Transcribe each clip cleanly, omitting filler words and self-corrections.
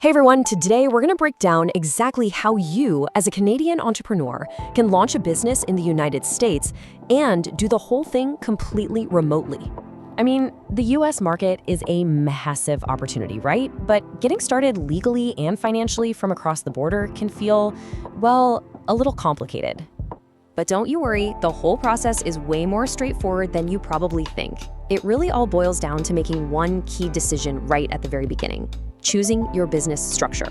Hey everyone, today we're going to break down exactly how you, as a Canadian entrepreneur, can launch a business in the United States and do the whole thing completely remotely. I mean, the US market is a massive opportunity, right? But getting started legally and financially from across the border can feel, well, a little complicated. But don't you worry, the whole process is way more straightforward than you probably think. It really all boils down to making one key decision right at the very beginning: choosing your business structure.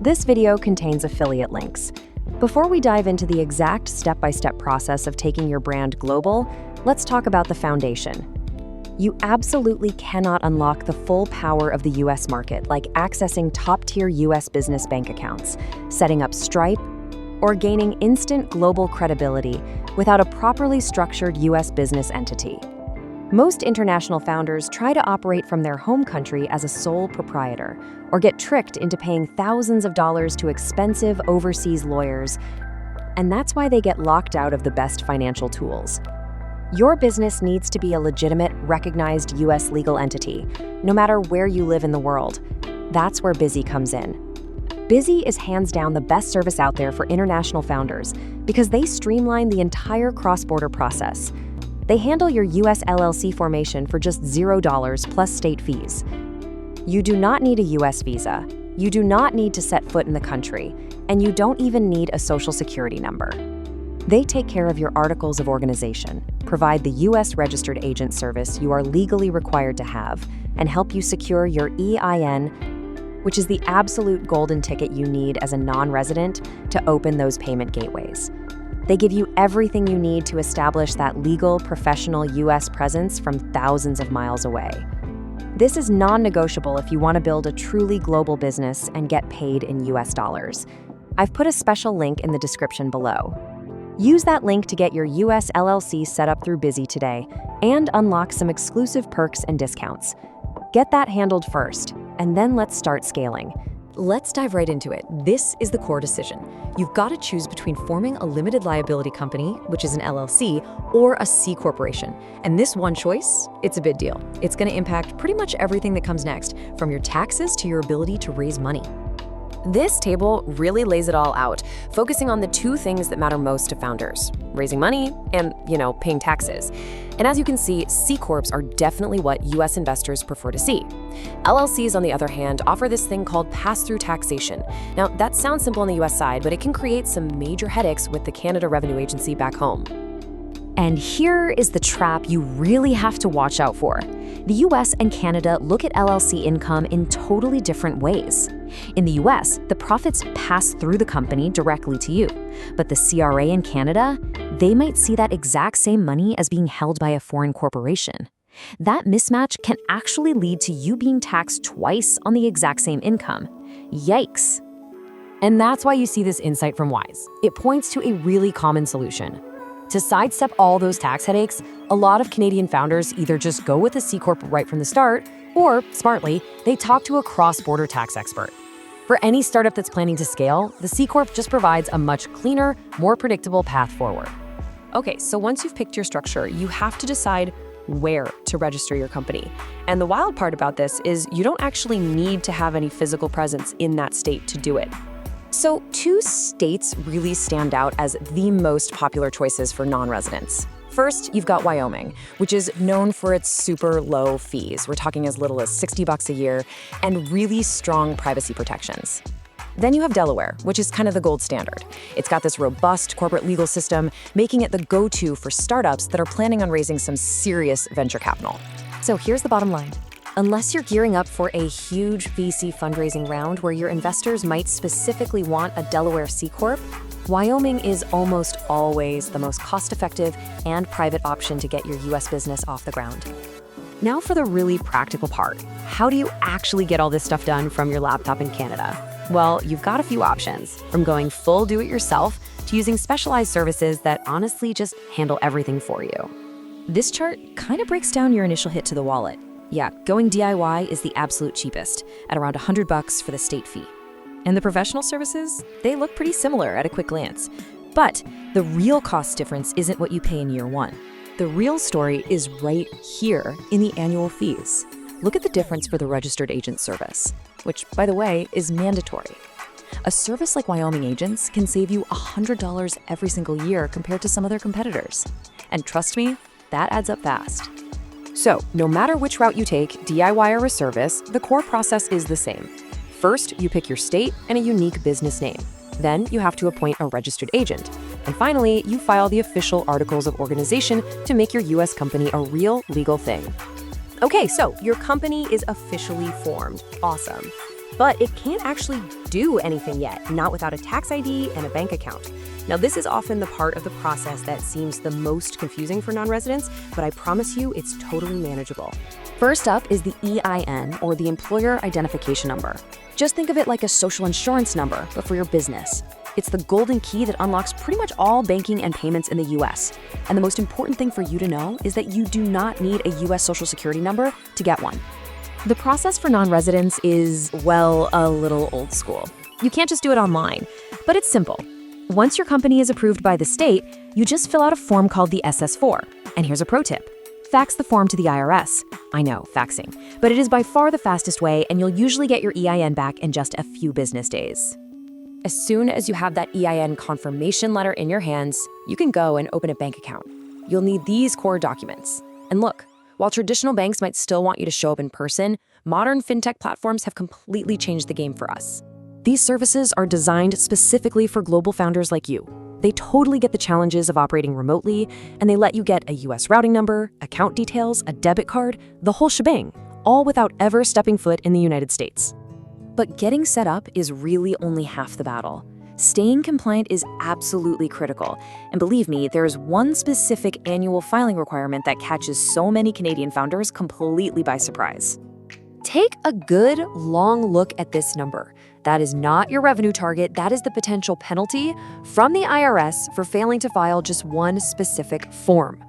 This video contains affiliate links. Before we dive into the exact step-by-step process of taking your brand global, let's talk about the foundation. You absolutely cannot unlock the full power of the US market like accessing top-tier US business bank accounts, setting up Stripe, or gaining instant global credibility without a properly structured US business entity. Most international founders try to operate from their home country as a sole proprietor, or get tricked into paying thousands of dollars to expensive overseas lawyers, and that's why they get locked out of the best financial tools. Your business needs to be a legitimate, recognized US legal entity, no matter where you live in the world. That's where Busy comes in. Busy is hands down the best service out there for international founders because they streamline the entire cross-border process. They handle your US LLC formation for just $0 plus state fees. You do not need a US visa. You do not need to set foot in the country, and you don't even need a social security number. They take care of your articles of organization, provide the US registered agent service you are legally required to have, and help you secure your EIN, which is the absolute golden ticket you need as a non-resident to open those payment gateways. They give you everything you need to establish that legal, professional US presence from thousands of miles away. This is non-negotiable if you want to build a truly global business and get paid in US dollars. I've put a special link in the description below. Use that link to get your US LLC set up through Busy today and unlock some exclusive perks and discounts. Get that handled first, and then let's start scaling. Let's dive right into it. This is the core decision. You've got to choose between forming a limited liability company, which is an LLC, or a C corporation. And this one choice, it's a big deal. It's going to impact pretty much everything that comes next, from your taxes to your ability to raise money. This table really lays it all out, focusing on the two things that matter most to founders: raising money and, paying taxes. And as you can see, C Corps are definitely what US investors prefer to see. LLCs, on the other hand, offer this thing called pass-through taxation. Now, that sounds simple on the US side, but it can create some major headaches with the Canada Revenue Agency back home. And here is the trap you really have to watch out for. The US and Canada look at LLC income in totally different ways. In the US, the profits pass through the company directly to you. But the CRA in Canada, they might see that exact same money as being held by a foreign corporation. That mismatch can actually lead to you being taxed twice on the exact same income. Yikes! And that's why you see this insight from Wise. It points to a really common solution. To sidestep all those tax headaches, a lot of Canadian founders either just go with a C Corp right from the start, or, smartly, they talk to a cross-border tax expert. For any startup that's planning to scale, the C Corp just provides a much cleaner, more predictable path forward. Okay, so once you've picked your structure, you have to decide where to register your company. And the wild part about this is you don't actually need to have any physical presence in that state to do it. So two states really stand out as the most popular choices for non-residents. First, you've got Wyoming, which is known for its super low fees. We're talking as little as $60 a year, and really strong privacy protections. Then you have Delaware, which is kind of the gold standard. It's got this robust corporate legal system, making it the go-to for startups that are planning on raising some serious venture capital. So here's the bottom line. Unless you're gearing up for a huge VC fundraising round where your investors might specifically want a Delaware C Corp, Wyoming is almost always the most cost-effective and private option to get your US business off the ground. Now for the really practical part. How do you actually get all this stuff done from your laptop in Canada? Well, you've got a few options, from going full do-it-yourself to using specialized services that honestly just handle everything for you. This chart kind of breaks down your initial hit to the wallet. Yeah, going DIY is the absolute cheapest, at around $100 for the state fee. And the professional services, they look pretty similar at a quick glance. But the real cost difference isn't what you pay in year one. The real story is right here in the annual fees. Look at the difference for the registered agent service. which, by the way, is mandatory. A service like Wyoming Agents can save you $100 every single year compared to some other competitors. And trust me, that adds up fast. So, no matter which route you take, DIY or a service, the core process is the same. First, you pick your state and a unique business name. Then, you have to appoint a registered agent. And finally, you file the official articles of organization to make your US company a real legal thing. Okay, so your company is officially formed. Awesome. But it can't actually do anything yet, not without a tax ID and a bank account. Now, this is often the part of the process that seems the most confusing for non-residents, but I promise you it's totally manageable. First up is the EIN, or the Employer Identification Number. Just think of it like a social insurance number, but for your business. It's the golden key that unlocks pretty much all banking and payments in the US. And the most important thing for you to know is that you do not need a US Social Security number to get one. The process for non-residents is, well, a little old school. You can't just do it online, but it's simple. Once your company is approved by the state, you just fill out a form called the SS4. And here's a pro tip. Fax the form to the IRS. I know, faxing. But it is by far the fastest way, and you'll usually get your EIN back in just a few business days. As soon as you have that EIN confirmation letter in your hands, you can go and open a bank account. You'll need these core documents. And look, while traditional banks might still want you to show up in person, modern fintech platforms have completely changed the game for us. These services are designed specifically for global founders like you. They totally get the challenges of operating remotely, and they let you get a US routing number, account details, a debit card, the whole shebang, all without ever stepping foot in the United States. But getting set up is really only half the battle. Staying compliant is absolutely critical. And believe me, there is one specific annual filing requirement that catches so many Canadian founders completely by surprise. Take a good, long look at this number. That is not your revenue target, that is the potential penalty from the IRS for failing to file just one specific form.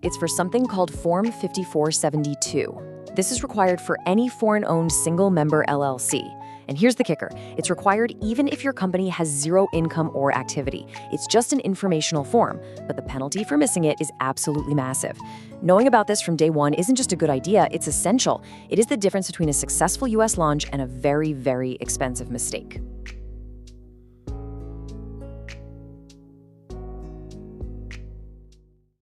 It's for something called Form 5472. This is required for any foreign-owned single-member LLC. And here's the kicker. It's required even if your company has zero income or activity. It's just an informational form, but the penalty for missing it is absolutely massive. Knowing about this from day one isn't just a good idea, it's essential. It is the difference between a successful US launch and a very, very expensive mistake.